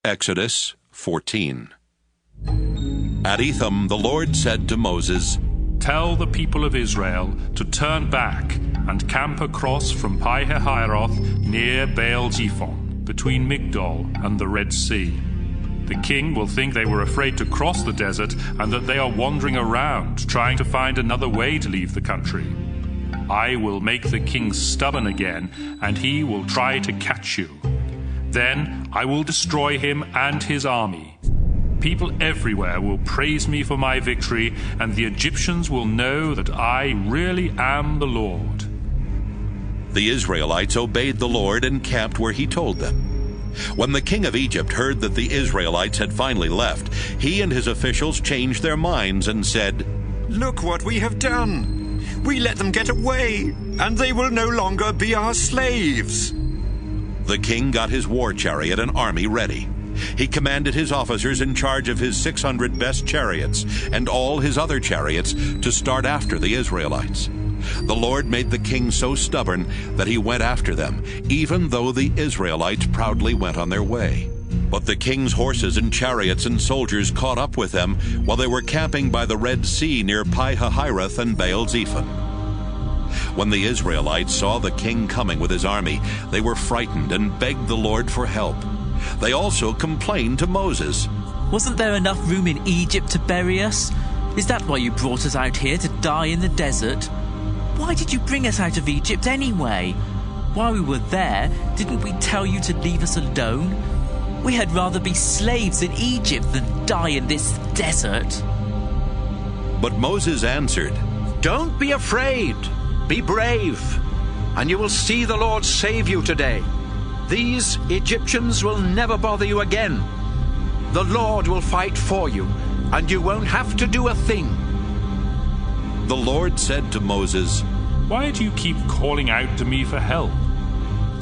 Exodus 14. At Etham the Lord said to Moses, Tell the people of Israel to turn back and camp across from Pi-hahiroth near Baal-zephon, between Migdol and the Red Sea. The king will think they were afraid to cross the desert and that they are wandering around, trying to find another way to leave the country. I will make the king stubborn again, and he will try to catch you. Then I will destroy him and his army. People everywhere will praise me for my victory, and the Egyptians will know that I really am the Lord. The Israelites obeyed the Lord and camped where he told them. When the king of Egypt heard that the Israelites had finally left, he and his officials changed their minds and said, Look what we have done! We let them get away, and they will no longer be our slaves. The king got his war chariot and army ready. He commanded his officers in charge of his 600 best chariots and all his other chariots to start after the Israelites. The Lord made the king so stubborn that he went after them, even though the Israelites proudly went on their way. But the king's horses and chariots and soldiers caught up with them while they were camping by the Red Sea near Pi-hahiroth and Baal-zephon. When the Israelites saw the king coming with his army, they were frightened and begged the Lord for help. They also complained to Moses. Wasn't there enough room in Egypt to bury us? Is that why you brought us out here to die in the desert? Why did you bring us out of Egypt anyway? While we were there, didn't we tell you to leave us alone? We had rather be slaves in Egypt than die in this desert. But Moses answered, Don't be afraid. Be brave, and you will see the Lord save you today. These Egyptians will never bother you again. The Lord will fight for you, and you won't have to do a thing. The Lord said to Moses, Why do you keep calling out to me for help?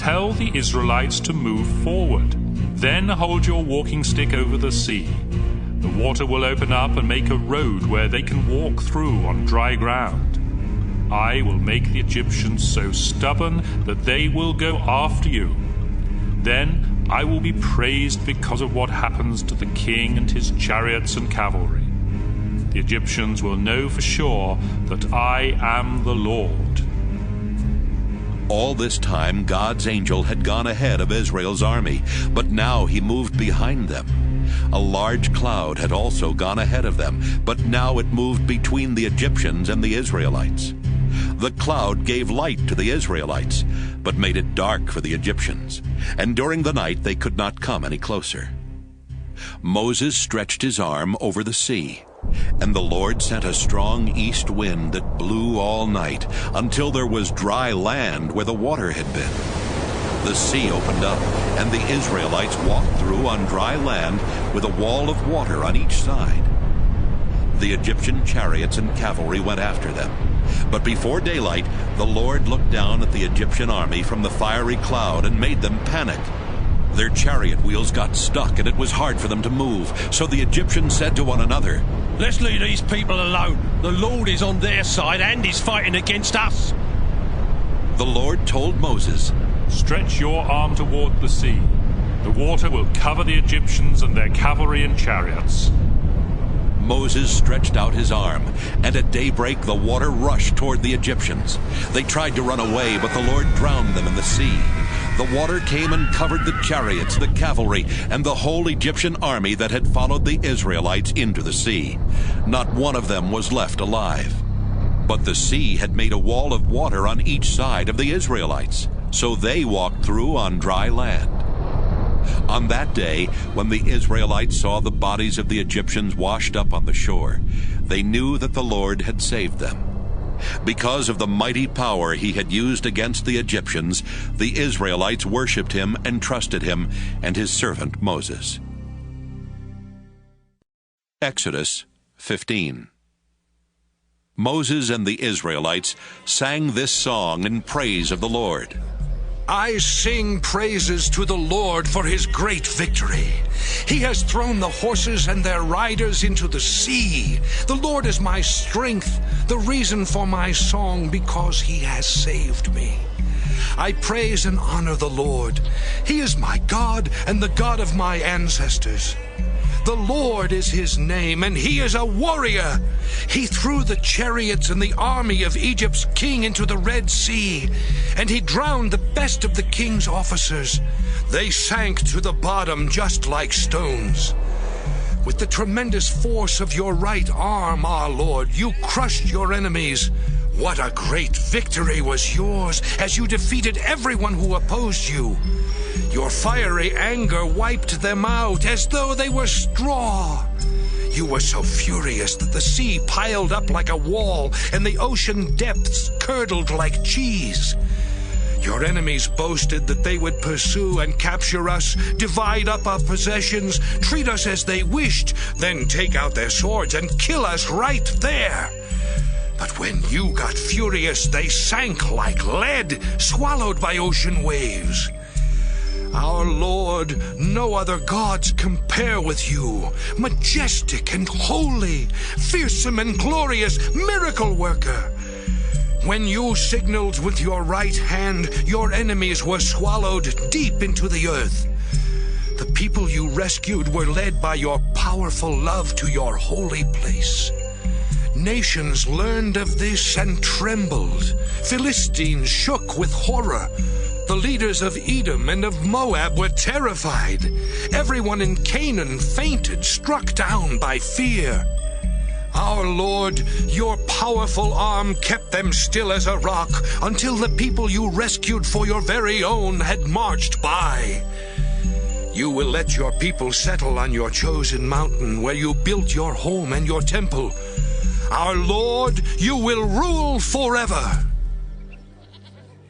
Tell the Israelites to move forward. Then hold your walking stick over the sea. The water will open up and make a road where they can walk through on dry ground. I will make the Egyptians so stubborn that they will go after you. Then I will be praised because of what happens to the king and his chariots and cavalry. The Egyptians will know for sure that I am the Lord. All this time God's angel had gone ahead of Israel's army, but now he moved behind them. A large cloud had also gone ahead of them, but now it moved between the Egyptians and the Israelites. The cloud gave light to the Israelites, but made it dark for the Egyptians, and during the night they could not come any closer. Moses stretched his arm over the sea, and the Lord sent a strong east wind that blew all night until there was dry land where the water had been. The sea opened up, and the Israelites walked through on dry land with a wall of water on each side. The Egyptian chariots and cavalry went after them. But before daylight, the Lord looked down at the Egyptian army from the fiery cloud and made them panic. Their chariot wheels got stuck, and it was hard for them to move. So the Egyptians said to one another, Let's leave these people alone. The Lord is on their side and is fighting against us. The Lord told Moses, Stretch your arm toward the sea. The water will cover the Egyptians and their cavalry and chariots. Moses stretched out his arm, and at daybreak the water rushed toward the Egyptians. They tried to run away, but the Lord drowned them in the sea. The water came and covered the chariots, the cavalry, and the whole Egyptian army that had followed the Israelites into the sea. Not one of them was left alive. But the sea had made a wall of water on each side of the Israelites, so they walked through on dry land. On that day, when the Israelites saw the bodies of the Egyptians washed up on the shore, they knew that the Lord had saved them. Because of the mighty power he had used against the Egyptians, the Israelites worshipped him and trusted him and his servant Moses. Exodus 15. Moses and the Israelites sang this song in praise of the Lord. I sing praises to the Lord for his great victory. He has thrown the horses and their riders into the sea. The Lord is my strength, the reason for my song, because he has saved me. I praise and honor the Lord. He is my God and the God of my ancestors. The Lord is his name, and he is a warrior. He threw the chariots and the army of Egypt's king into the Red Sea, and he drowned the best of the king's officers. They sank to the bottom just like stones. With the tremendous force of your right arm, our Lord, you crushed your enemies. What a great victory was yours as you defeated everyone who opposed you. Your fiery anger wiped them out as though they were straw. You were so furious that the sea piled up like a wall and the ocean depths curdled like cheese. Your enemies boasted that they would pursue and capture us, divide up our possessions, treat us as they wished, then take out their swords and kill us right there. But when you got furious, they sank like lead, swallowed by ocean waves. Our Lord, no other gods compare with you, majestic and holy, fearsome and glorious, miracle worker. When you signaled with your right hand, your enemies were swallowed deep into the earth. The people you rescued were led by your powerful love to your holy place. Nations learned of this and trembled. Philistines shook with horror. The leaders of Edom and of Moab were terrified. Everyone in Canaan fainted, struck down by fear. Our Lord, your powerful arm kept them still as a rock until the people you rescued for your very own had marched by. You will let your people settle on your chosen mountain where you built your home and your temple. Our Lord, you will rule forever.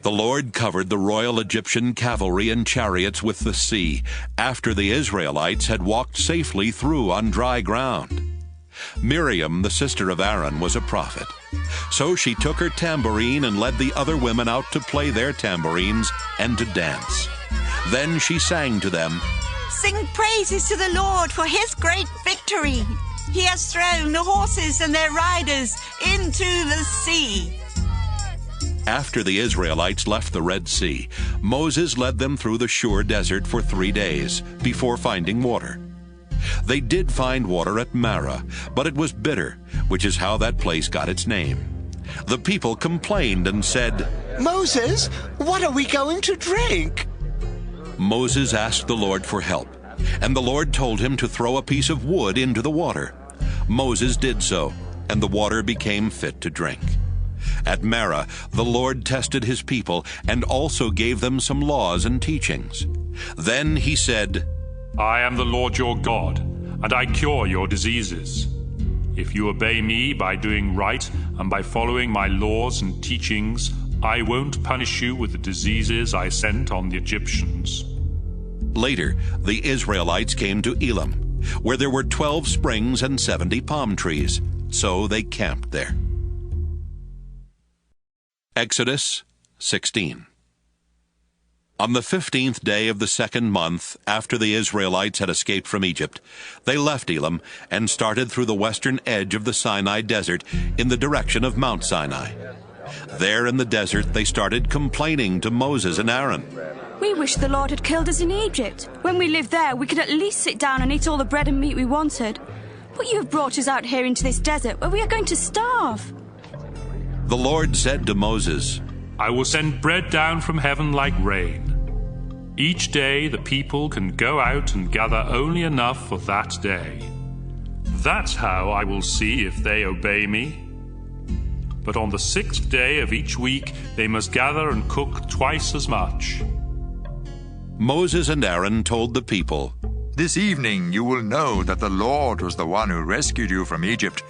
The Lord covered the royal Egyptian cavalry and chariots with the sea, after the Israelites had walked safely through on dry ground. Miriam, the sister of Aaron, was a prophet. So she took her tambourine and led the other women out to play their tambourines and to dance. Then she sang to them, "Sing praises to the Lord for his great victory. He has thrown the horses and their riders into the sea." After the Israelites left the Red Sea, Moses led them through the Shur desert for 3 days before finding water. They did find water at Marah, but it was bitter, which is how that place got its name. The people complained and said, "Moses, what are we going to drink?" Moses asked the Lord for help, and the Lord told him to throw a piece of wood into the water. Moses did so, and the water became fit to drink. At Marah, the Lord tested his people and also gave them some laws and teachings. Then he said, I am the Lord your God, and I cure your diseases. If you obey me by doing right and by following my laws and teachings, I won't punish you with the diseases I sent on the Egyptians. Later, the Israelites came to Elim, where there were 12 springs and 70 palm trees, so they camped there. Exodus 16. On the 15th day of the 2nd month, after the Israelites had escaped from Egypt, they left Elim and started through the western edge of the Sinai desert in the direction of Mount Sinai. There in the desert they started complaining to Moses and Aaron. We wish the Lord had killed us in Egypt. When we lived there, we could at least sit down and eat all the bread and meat we wanted. But you have brought us out here into this desert where we are going to starve. The Lord said to Moses, I will send bread down from heaven like rain. Each day the people can go out and gather only enough for that day. That's how I will see if they obey me. But on the 6th day of each week they must gather and cook twice as much. Moses and Aaron told the people, This evening you will know that the Lord was the one who rescued you from Egypt.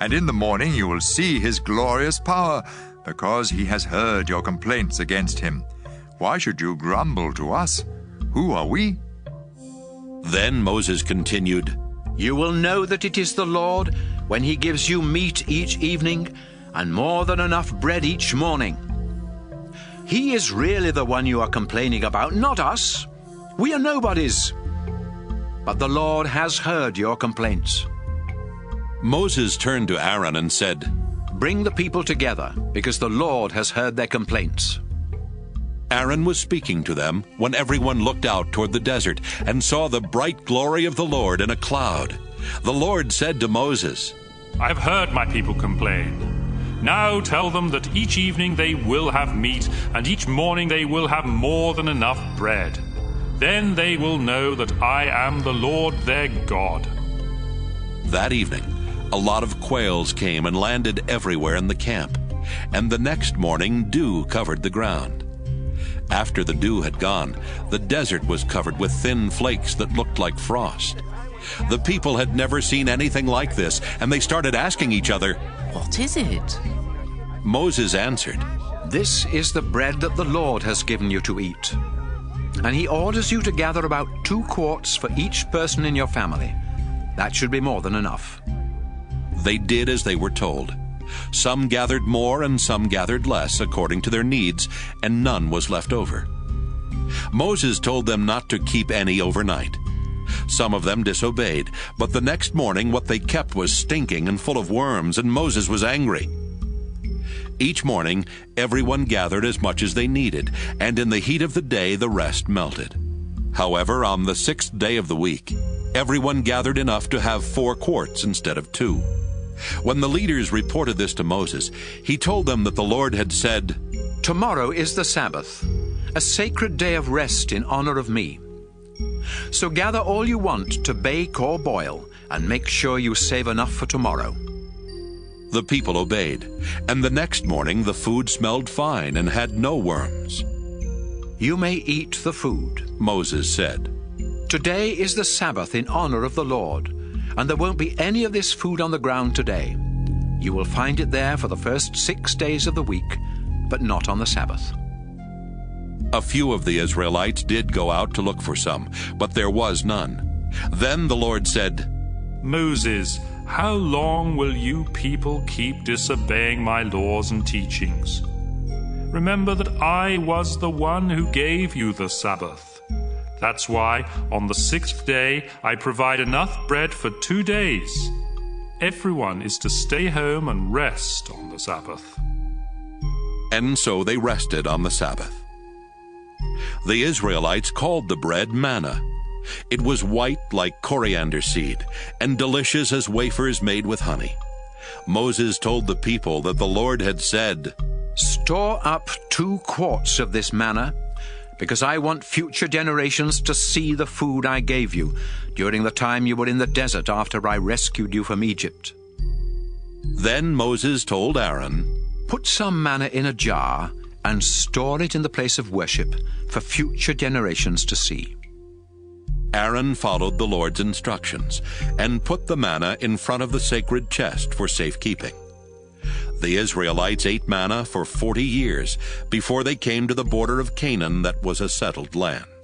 And in the morning you will see his glorious power, because he has heard your complaints against him. Why should you grumble to us? Who are we? Then Moses continued, You will know that it is the Lord when he gives you meat each evening and more than enough bread each morning. He is really the one you are complaining about, not us. We are nobodies. But the Lord has heard your complaints. Moses turned to Aaron and said, Bring the people together, because the Lord has heard their complaints. Aaron was speaking to them when everyone looked out toward the desert and saw the bright glory of the Lord in a cloud. The Lord said to Moses, I have heard my people complain. Now tell them that each evening they will have meat, and each morning they will have more than enough bread. Then they will know that I am the Lord their God. That evening, a lot of quails came and landed everywhere in the camp, and the next morning dew covered the ground. After the dew had gone, the desert was covered with thin flakes that looked like frost. The people had never seen anything like this, and they started asking each other, What is it? Moses answered, This is the bread that the Lord has given you to eat. And he orders you to gather about 2 quarts for each person in your family. That should be more than enough. They did as they were told. Some gathered more and some gathered less according to their needs, and none was left over. Moses told them not to keep any overnight. Some of them disobeyed, but the next morning what they kept was stinking and full of worms, and Moses was angry. Each morning everyone gathered as much as they needed, and in the heat of the day the rest melted. However, on the 6th day of the week, everyone gathered enough to have 4 quarts instead of 2. When the leaders reported this to Moses, he told them that the Lord had said, Tomorrow is the Sabbath, a sacred day of rest in honor of me. So gather all you want to bake or boil, and make sure you save enough for tomorrow. The people obeyed, and the next morning the food smelled fine and had no worms. You may eat the food, Moses said. Today is the Sabbath in honor of the Lord, and there won't be any of this food on the ground today. You will find it there for the first 6 days of the week, but not on the Sabbath. A few of the Israelites did go out to look for some, but there was none. Then the Lord said, Moses, how long will you people keep disobeying my laws and teachings? Remember that I was the one who gave you the Sabbath. That's why on the 6th day I provide enough bread for 2 days. Everyone is to stay home and rest on the Sabbath. And so they rested on the Sabbath. The Israelites called the bread manna. It was white like coriander seed, and delicious as wafers made with honey. Moses told the people that the Lord had said, Store up 2 quarts of this manna, because I want future generations to see the food I gave you during the time you were in the desert after I rescued you from Egypt. Then Moses told Aaron, Put some manna in a jar and store it in the place of worship for future generations to see. Aaron followed the Lord's instructions and put the manna in front of the sacred chest for safekeeping. The Israelites ate manna for 40 years before they came to the border of Canaan that was a settled land.